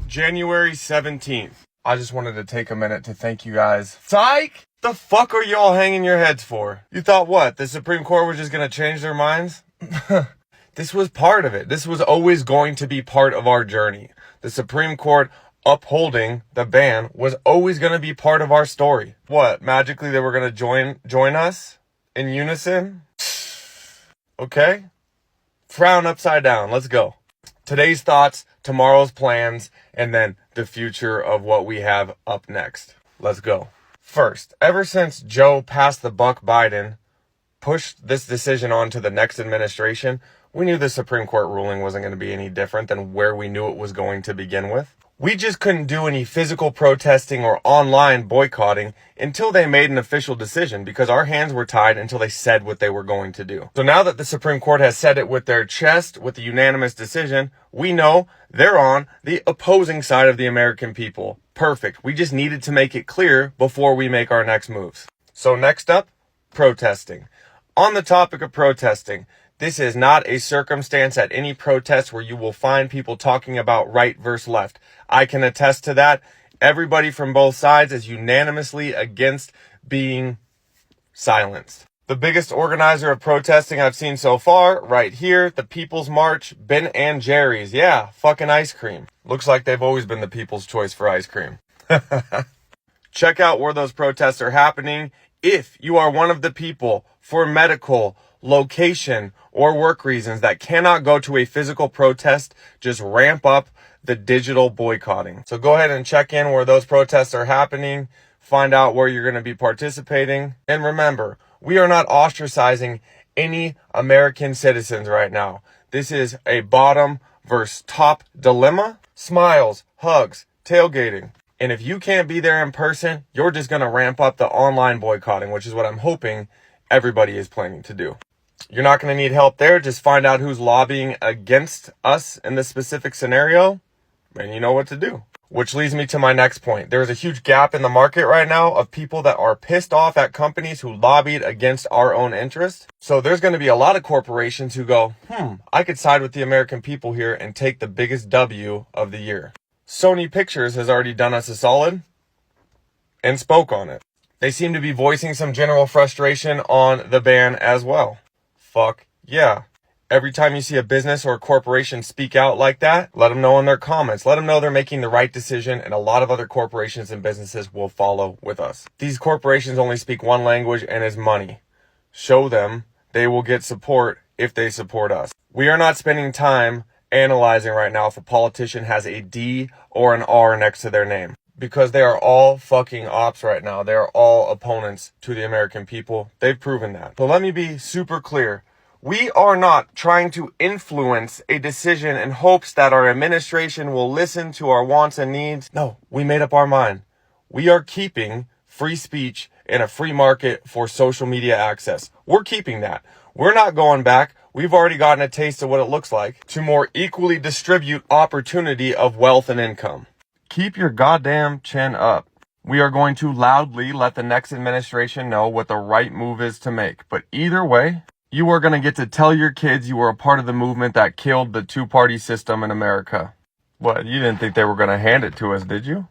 January 17th. I just wanted to take a minute to thank you guys. Psych! The fuck are y'all hanging your heads for? You thought what? The Supreme Court was just gonna change their minds? This was part of it. This was always going to be part of our journey. The Supreme Court upholding the ban was always going to be part of our story. What? Magically they were going to join us in unison? Okay? Frown upside down. Let's go. Today's thoughts, tomorrow's plans, and then the future of what we have up next. Let's go. First, ever since Joe passed the buck Biden, pushed this decision on to the next administration, we knew the Supreme Court ruling wasn't going to be any different than where we knew it was going to begin with. We just couldn't do any physical protesting or online boycotting until they made an official decision because our hands were tied until they said what they were going to do. So now that the Supreme Court has said it with their chest, with the unanimous decision, we know they're on the opposing side of the American people. Perfect. We just needed to make it clear before we make our next moves. So next up, protesting. On the topic of protesting, this is not a circumstance at any protest where you will find people talking about right versus left. I can attest to that. Everybody from both sides is unanimously against being silenced. The biggest organizer of protesting I've seen so far, right here, the People's March, Ben and Jerry's. Yeah, fucking ice cream. Looks like they've always been the people's choice for ice cream. Check out where those protests are happening. If you are one of the people for medical, location, or work reasons that cannot go to a physical protest, just ramp up the digital boycotting. So go ahead and check in where those protests are happening, find out where you're going to be participating. And remember, we are not ostracizing any American citizens right now. This is a bottom versus top dilemma. Smiles, hugs, tailgating. And if you can't be there in person, you're just going to ramp up the online boycotting, which is what I'm hoping everybody is planning to do. You're not going to need help there. Just find out who's lobbying against us in this specific scenario, and you know what to do. Which leads me to my next point. There is a huge gap in the market right now of people that are pissed off at companies who lobbied against our own interests. So there's going to be a lot of corporations who go, I could side with the American people here and take the biggest W of the year. Sony Pictures has already done us a solid and spoke on it. They seem to be voicing some general frustration on the ban as well. Fuck yeah. Every time you see a business or a corporation speak out like that, let them know in their comments. Let them know they're making the right decision, and a lot of other corporations and businesses will follow with us. These corporations only speak one language, and it's money. Show them they will get support if they support us. We are not spending time analyzing right now if a politician has a D or an R next to their name, because they are all fucking ops right now. They are all opponents to the American people. They've proven that. But let me be super clear. We are not trying to influence a decision in hopes that our administration will listen to our wants and needs. No, we made up our mind. We are keeping free speech and a free market for social media access. We're keeping that. We're not going back. We've already gotten a taste of what it looks like to more equally distribute opportunity of wealth and income. Keep your goddamn chin up. We are going to loudly let the next administration know what the right move is to make. But either way, you are going to get to tell your kids you were a part of the movement that killed the two-party system in America. What, you didn't think they were going to hand it to us, did you?